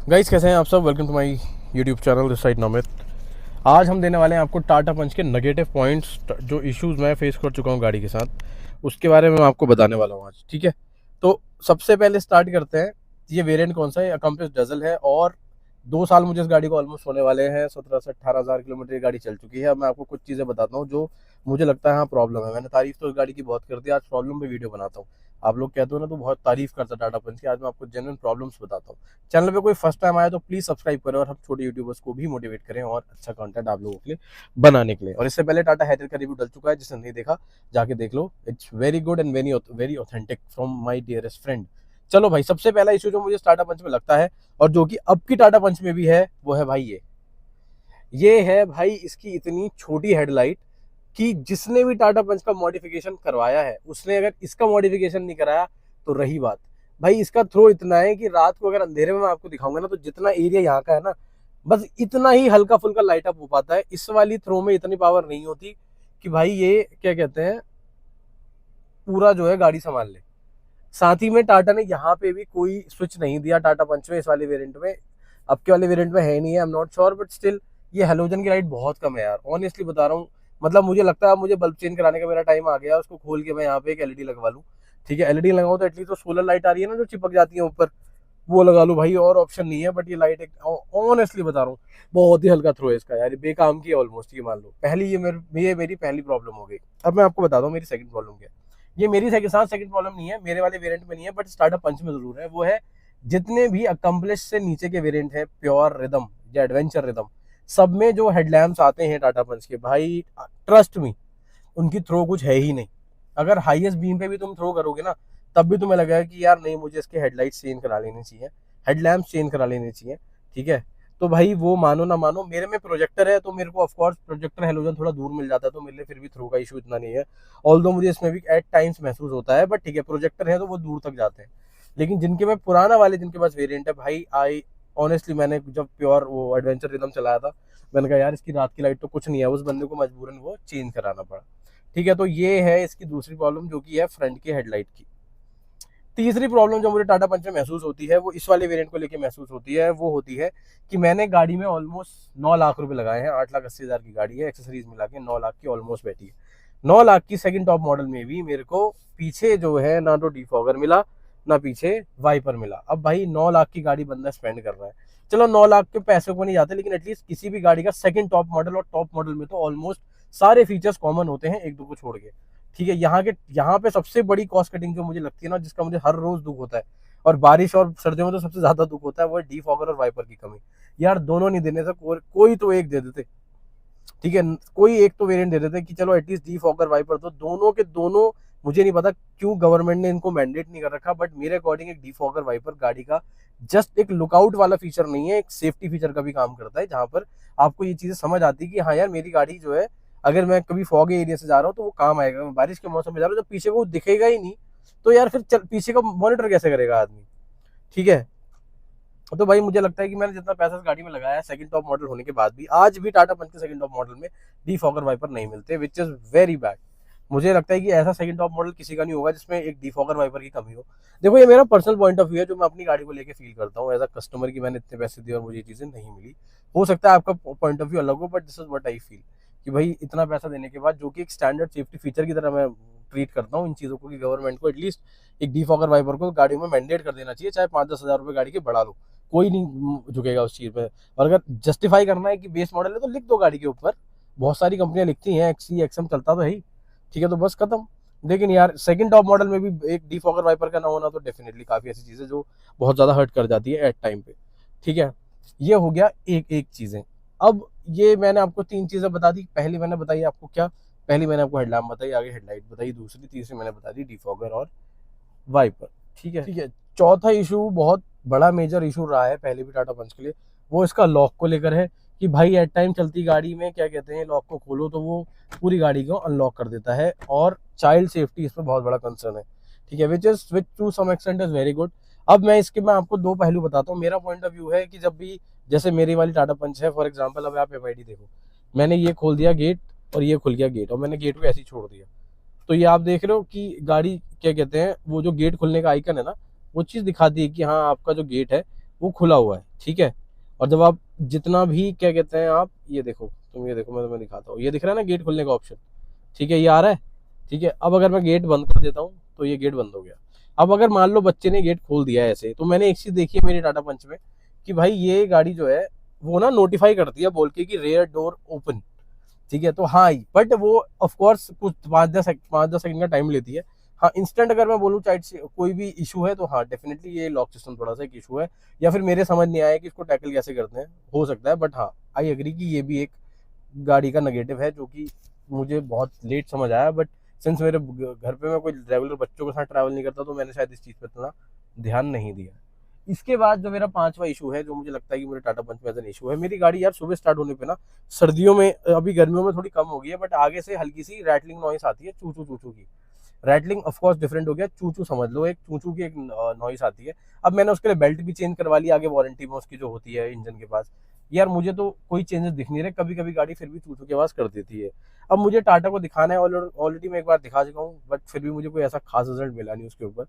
Guys, कैसे हैं आप सब। Welcome to my YouTube channel this side Namit. आज हम देने वाले हैं आपको टाटा पंच के नेगेटिव पॉइंट्स, जो इश्यूज मैं फेस कर चुका हूं गाड़ी के साथ, उसके बारे में मैं आपको बताने वाला हूं आज। ठीक है, तो सबसे पहले स्टार्ट करते हैं। ये वेरिएंट कौन सा है? अकम्प्लिस डीजल है और 2 साल मुझे इस गाड़ी को ऑलमोस्ट होने वाले हैं। 17 से 18 हज़ार किलोमीटर ये गाड़ी चल चुकी है। अब मैं आपको कुछ चीज़ें बताता हूँ जो मुझे लगता है हाँ प्रॉब्लम है। मैंने तारीफ तो इस गाड़ी की बहुत कर दी, आज प्रॉब्लम पे वीडियो बनाता हूँ। आप लोग कहते हो ना तो बहुत तारीफ करता टाटा पंच की, आज मैं आपको जेन्युइन प्रॉब्लम्स बताता हूँ। चैनल पे कोई फर्स्ट टाइम आया तो प्लीज सब्सक्राइब करें और हम छोटे यूट्यूबर्स को भी मोटिवेट करें और अच्छा कंटेंट आप लोगों के लिए बनाने के लिए। और इससे पहले टाटा हैरियर का रिव्यू डल चुका है, जिसने नहीं देखा जाके देख लो। It's very good and very authentic from my dearest friend. चलो भाई, सबसे पहला इशू जो मुझे टाटा पंच में लगता है और जो कि अब की टाटा पंच में भी है, वो है भाई ये है भाई इसकी इतनी छोटी हेडलाइट कि जिसने भी टाटा पंच का मॉडिफिकेशन करवाया है उसने अगर इसका मॉडिफिकेशन नहीं कराया तो रही बात। भाई इसका थ्रो इतना है कि रात को अगर अंधेरे में मैं आपको दिखाऊंगा ना तो जितना एरिया यहाँ का है ना, बस इतना ही हल्का फुल्का लाइट अप हो पाता है। इस वाली थ्रो में इतनी पावर नहीं होती कि भाई ये क्या कहते हैं पूरा जो है गाड़ी संभाल ले। साथ ही में टाटा ने यहाँ पे भी कोई स्विच नहीं दिया टाटा पंच में, इस वाले वेरिएंट में। अब के वाले वेरिएंट में है नहीं है, I am not sure, but still ये हेलोजन की लाइट बहुत कम है यार, ऑनेस्टली बता रहा हूँ। मतलब मुझे लगता है मुझे बल्ब चेंज कराने का मेरा टाइम आ गया, उसको खोल के मैं यहाँ पे एक एलईडी लगवा लूँ। ठीक है, एलईडी लगाऊं तो एटलीस्ट तो सोलर लाइट आ रही है ना जो चिपक जाती है ऊपर, वो लगा लूँ भाई, और ऑप्शन नहीं है। बट ये लाइट एक ऑनेस्टली बता रहा हूँ बहुत ही हल्का थ्रो है इसका यार, बेकाम की है ऑलमोस्ट। ये मान लो पहली ये मेरी पहली प्रॉब्लम हो गई। अब मैं आपको बताता हूँ मेरी सेकंड प्रॉब्लम क्या है। ये मेरी सेकंड प्रॉब्लम नहीं है, मेरे वाले वेरिएंट में नहीं है, बट स्टार्टअप पंच में जरूर है। वो है जितने भी अकम्प्लिश से नीचे के वेरिएंट है, प्योर रिदम या एडवेंचर रिदम, सब में जो हेडलैम्प्स आते हैं टाटा पंच के, भाई ट्रस्ट मी उनकी थ्रो कुछ है ही नहीं। अगर हाईएस्ट बीम पे भी तुम थ्रो करोगे ना तब भी तुम्हें लगेगा कि यार नहीं, मुझे इसके हेडलाइट्स चेंज करा लेनी चाहिए, हेडलैम्प चेंज करा लेनी चाहिए। ठीक है, तो भाई वो मानो ना मानो, मेरे में प्रोजेक्टर है तो मेरे को ऑफकोर्स प्रोजेक्टर हेलोजन थोड़ा दूर मिल जाता है, तो मेरे लिए फिर भी थ्रो का इशू इतना नहीं है। ऑल्दो मुझे इसमें भी एट टाइम्स महसूस होता है, बट ठीक है, प्रोजेक्टर है तो वो दूर तक जाते हैं। लेकिन जिनके में पुराना वाले जिनके पास वेरिएंट है भाई, आई ऑनेस्टली मैंने जब प्योर वो एडवेंचर रिदम चलाया था, मैंने कहा यार इसकी रात की लाइट तो कुछ नहीं है, उस बंदे को मजबूरन वो चेंज कराना पड़ा। ठीक है, तो ये है इसकी दूसरी प्रॉब्लम जो कि है फ्रंट की हेडलाइट की। तीसरी प्रॉब्लम जो मुझे टाटा पंच में महसूस होती है, वो इस वाले वेरिएंट को लेके महसूस होती है, वो होती है कि मैंने गाड़ी में ऑलमोस्ट 9 लाख रुपए लगाए हैं। 8,80,000 की गाड़ी है, एक्सेसरीज मिला के 9 लाख की ऑलमोस्ट बैठी है। 9 लाख की सेकंड टॉप मॉडल में भी मेरे को पीछे जो है ना तो डिफॉगर मिला ना पीछे वाइपर मिला। अब भाई 9 लाख की गाड़ी बंदा स्पेंड कर रहा है, चलो 9 लाख के पैसे को नहीं जाते, लेकिन एटलीस्ट किसी भी गाड़ी का सेकंड टॉप मॉडल, और टॉप मॉडल में तो ऑलमोस्ट सारे फीचर्स कॉमन होते हैं, एक दो को छोड़ के। ठीक है, यहाँ पे सबसे बड़ी कॉस्ट कटिंग जो मुझे लगती है ना, जिसका मुझे हर रोज दुख होता है, और बारिश और सर्दियों में तो सबसे ज्यादा दुख होता है, वो है डीफॉगर और वाइपर की कमी। यार दोनों नहीं देने से कोई तो एक दे देते। ठीक है, कोई एक तो वेरिएंट दे देते कि चलो एटलीस्ट डीफॉगर वाइपर, तो दोनों के दोनों। मुझे नहीं पता क्यों गवर्नमेंट ने इनको मैंडेट नहीं कर रखा, बट मेरे अकॉर्डिंग एक डीफॉगर वाइपर गाड़ी का जस्ट एक लुकआउट वाला फीचर नहीं है, एक सेफ्टी फीचर का भी काम करता है, जहां पर आपको ये चीजें समझ आती है कि हाँ यार मेरी गाड़ी जो है, अगर मैं कभी फॉगी एरिया से जा रहा हूँ तो वो काम आएगा। मैं बारिश के मौसम में जा रहा हूँ, जब पीछे को दिखेगा ही नहीं तो यार फिर पीछे का मॉनिटर कैसे करेगा आदमी। ठीक है, तो भाई मुझे लगता है कि मैंने जितना पैसा इस गाड़ी में लगाया है, सेकंड टॉप मॉडल होने के बाद भी आज भी टाटा पंच के सेकंड टॉप मॉडल में डीफॉगर वाइपर नहीं मिलते, विच इज वेरी बैड। मुझे लगता है कि ऐसा सेकंड टॉप मॉडल किसी का नहीं होगा जिसमें एक डीफॉगर वाइपर की कमी हो। देखो ये मेरा पर्सनल पॉइंट ऑफ व्यू है, जो मैं अपनी गाड़ी को लेके फील करता हूँ एज अ कस्टमर, की मैंने इतने पैसे दिए और मुझे ये चीजें नहीं मिली। हो सकता है आपका पॉइंट ऑफ व्यू अलग हो, but this is what I feel कि भाई इतना पैसा देने के बाद, जो कि एक स्टैंडर्ड सेफ्टी फीचर की तरह मैं ट्रीट करता हूँ इन चीज़ों को, कि गवर्नमेंट को एटलीस्ट एक डीफॉगर वाइपर को गाड़ियों में मैंडेट कर देना चाहिए, चाहे 5-10 हज़ार रुपये गाड़ी के बढ़ा लो, कोई नहीं झुकेगा उस चीज़ पे। और अगर जस्टिफाई करना है कि बेस मॉडल है तो लिख दो गाड़ी के ऊपर, बहुत सारी कंपनियां लिखती हैं, एक्सी एक्सएम चलता तो है ही। ठीक है, तो बस खत्म। लेकिन यार सेकंड टॉप मॉडल में भी एक डीफॉगर वाइपर का ना होना तो डेफिनेटली काफ़ी ऐसी चीज़ें जो बहुत ज़्यादा हर्ट कर जाती है एट टाइम पे। ठीक है, ये हो गया एक एक चीज़ें। अब ये मैंने आपको 3 चीज़ें बता दी। पहली मैंने बताई आपको क्या, पहली मैंने आपको हेडलैम्प बताई, आगे हेडलाइट बताई, दूसरी तीसरी मैंने बता दी डीफॉगर और वाइपर। ठीक है, चौथा इशू बहुत बड़ा मेजर इशू रहा है पहले भी टाटा पंच के लिए, वो इसका लॉक को लेकर है कि भाई एट टाइम चलती गाड़ी में क्या कहते हैं, लॉक को खोलो तो वो पूरी गाड़ी को अनलॉक कर देता है, और चाइल्ड सेफ्टी इसमें बहुत बड़ा कंसर्न है। ठीक है, which to some extent is very good. अब मैं आपको दो पहलू बताता हूँ। मेरा पॉइंट ऑफ व्यू है कि जब भी, जैसे मेरी वाली टाटा पंच है फॉर एग्जाम्पल, अब आप एमआईडी देखो, मैंने ये खोल दिया गेट और ये खुल गया गेट, और मैंने गेट को ऐसे ही छोड़ दिया, तो ये आप देख रहे हो कि गाड़ी क्या कहते हैं, वो जो गेट खुलने का आइकन है ना, वो चीज़ दिखाती है कि हाँ आपका जो गेट है वो खुला हुआ है, ठीक है। और जब आप जितना भी क्या कहते हैं, आप ये देखो, तुम ये देखो, मैं तुम्हें दिखाता हूँ, ये दिख रहा है ना गेट खोलने का ऑप्शन, ठीक है, ये आ रहा है, ठीक है। अब अगर मैं गेट बंद कर देता हूँ तो ये गेट बंद हो गया। अब अगर मान लो बच्चे ने गेट खोल दिया है ऐसे, तो मैंने एक चीज देखी है मेरी टाटा पंच में कि भाई ये गाड़ी जो है वो ना नोटिफाई करती है बोल के कि रेयर डोर ओपन, ठीक है। तो हाँ, बट वो ऑफ कोर्स कुछ 5-10 सेकंड का टाइम लेती है। हाँ, इंस्टेंट अगर मैं बोलूँ चाहे से कोई भी इशू है तो हाँ डेफिनेटली ये लॉक सिस्टम थोड़ा सा एक इशू है, या फिर मेरे समझ नहीं आया कि इसको टैकल कैसे करते हैं, हो सकता है। बट हाँ, आई एग्री कि ये भी एक गाड़ी का नेगेटिव है जो कि मुझे बहुत लेट समझ आया। बट सिंस मेरे घर पे मैं कोई रेगुलर बच्चों के साथ ट्रैवल नहीं करता, तो मैंने शायद इस चीज़ पर इतना ध्यान नहीं दिया। इसके बाद जो मेरा पांचवा इशू है, जो मुझे लगता है कि मेरे टाटा पंच में एज एन इशू है, मेरी गाड़ी यार सुबह स्टार्ट होने पे ना, सर्दियों में, अभी गर्मियों में थोड़ी कम हो गई है, बट आगे से हल्की सी रैटलिंग नॉइस आती है, चू चू चू चू की। रैटलिंग ऑफ कोर्स डिफरेंट हो गया, चू चू समझ लो, एक चू चू की एक नॉइस आती है। अब मैंने उसके लिए बेल्ट भी चेंज करवा ली, आगे वारंटी में उसकी जो होती है इंजन के पास। यार मुझे तो कोई चेंजेस दिख नहीं रहे, कभी कभी गाड़ी फिर भी चू चू की आवाज कर देती है। अब मुझे टाटा को दिखाना है, ऑलरेडी मैं एक बार दिखा चुका हूँ, बट फिर भी मुझे कोई ऐसा खास रिजल्ट मिला नहीं उसके ऊपर।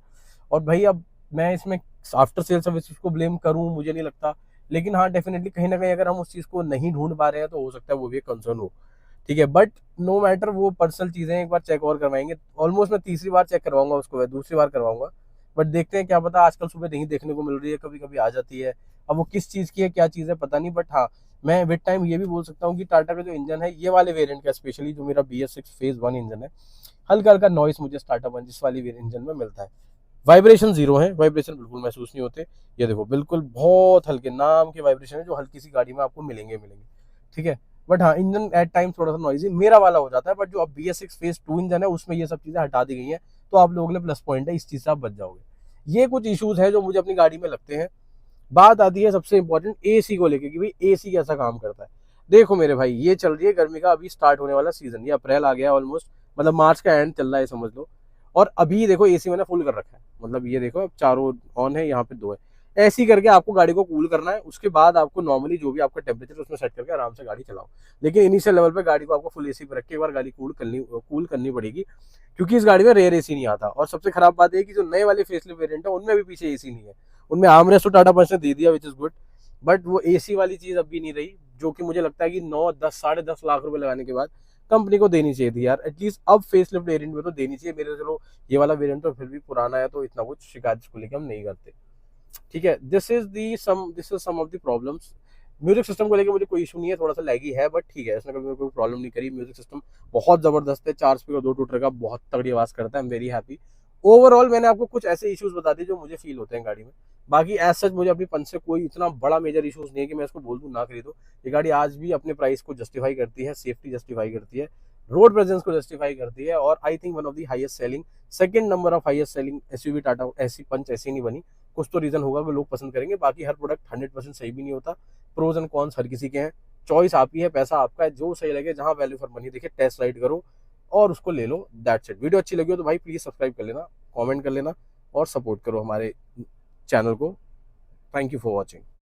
और भाई अब मैं इसमें आफ्टर सेल सर्विस को ब्लेम करूँ, मुझे नहीं लगता। लेकिन हाँ डेफिनेटली कहीं ना कहीं अगर हम उस चीज़ को नहीं ढूंढ पा रहे हैं तो हो सकता है वो भी एक कंसर्न हो, ठीक है। बट नो मैटर, वो पर्सनल चीज़ें एक बार चेक और करवाएंगे। ऑलमोस्ट मैं तीसरी बार चेक करवाऊंगा उसको, दूसरी बार करवाऊंगा। बट देखते हैं, क्या पता आजकल सुबह नहीं देखने को मिल रही है, कभी कभी आ जाती है। अब वो किस चीज़ की है, क्या चीज़ है, पता नहीं। बट हाँ, मैं विद टाइम ये भी बोल सकता हूँ कि टाटा का जो इंजन है, ये वाले वेरिएंट का स्पेशली जो मेरा BS6 फेज 1 इंजन है, हल्का हल्का नॉइस मुझे स्टार्टअप इस वाली इंजन में मिलता है। वाइब्रेशन जीरो है, वाइब्रेशन बिल्कुल महसूस नहीं होते। ये देखो बिल्कुल बहुत हल्के नाम के वाइब्रेशन है जो हल्की सी गाड़ी में आपको मिलेंगे, ठीक है। बट हाँ, इंजन एट टाइम थोड़ा सा नॉइजी मेरा वाला हो जाता है। बट जो अब BS6 फेज 2 इंजन है उसमें ये सब चीजें हटा दी गई हैं, तो आप लोगों के लिए प्लस पॉइंट है, इस चीज से आप बच जाओगे। ये कुछ इश्यूज है जो मुझे अपनी गाड़ी में लगते हैं। बात आती है सबसे इंपॉर्टेंट AC को लेकर कि भाई AC कैसा काम करता है। देखो मेरे भाई, ये चल रही है गर्मी का अभी स्टार्ट होने वाला सीजन, ये अप्रैल आ गया ऑलमोस्ट, मतलब मार्च का एंड चल रहा है समझ लो। और अभी देखो AC मैंने फुल कर रखा है, मतलब ये देखो अब चारों ऑन है, यहाँ पे दो है। ऐसे ही करके आपको गाड़ी को कूल करना है, उसके बाद आपको नॉर्मली जो भी आपका टेम्परेचर उसमें सेट करके आराम से गाड़ी चलाओ। लेकिन इनिशियल लेवल पे गाड़ी को आपको फुल AC पे रख के एक बार गाड़ी कूल करनी पड़ेगी, क्योंकि इस गाड़ी में रेयर AC नहीं आता। और सबसे खराब बात है कि जो नए वाले फेसलिफ्ट वेरिएंट है उनमें भी पीछे AC नहीं है। उनमें आर्मरेस्ट तो टाटा पंच ने दे दिया, विच इज गुड। बट वो AC वाली चीज अभी नहीं रही, जो कि मुझे लगता है कि 9-10 साढ़े 10 लाख रुपए लगाने के बाद कंपनी को देनी चाहिए थी यार, एटलीस्ट अब फेसलिफ्ट वेरिएंट में तो देनी चाहिए मेरे। चलो ये वाला वेरिएंट तो फिर भी पुराना है, तो इतना कुछ शिकायत इसको लेके हम नहीं करते, ठीक है। This is some of the problems. Music system को लेकर मुझे कोई इशू नहीं है, थोड़ा सा लैगी है बट ठीक है, इसने कभी कोई प्रॉब्लम नहीं करी। म्यूजिक सिस्टम बहुत जबरदस्त है, 4 स्पीकर 2 टूटर का, बहुत तगड़ी आवाज करता है। I am very happy. Overall मैंने आपको कुछ ऐसे इश्यूज बता दिए जो मुझे फील होते हैं गाड़ी में। बाकी एज सच मुझे अपनी पंच से कोई इतना बड़ा मेजर इश्यूज नहीं है कि मैं इसको बोल दूं ना खरीदो। ये गाड़ी आज भी अपने प्राइस को जस्टिफाई करती है, सेफ्टी जस्टिफाई करती है, रोड प्रेजेंस को जस्टिफाई करती है, और I think one of the highest selling, second number of highest selling SUV Tata ऐसी पंच ऐसी नहीं बनी। कुछ तो रीजन होगा कि लोग पसंद करेंगे, बाकी हर प्रोडक्ट 100% सही भी नहीं होता। प्रोज एंड कॉन्स हर किसी के हैं, चॉइस आपकी है, पैसा आपका है, जो सही लगे, जहां वैल्यू फॉर मनी दिखे टेस्ट राइड करो और उसको ले लो, दैट्स इट। वीडियो अच्छी लगी हो तो भाई प्लीज सब्सक्राइब कर लेना, कमेंट कर लेना और सपोर्ट करो हमारे चैनल को। Thank you for watching.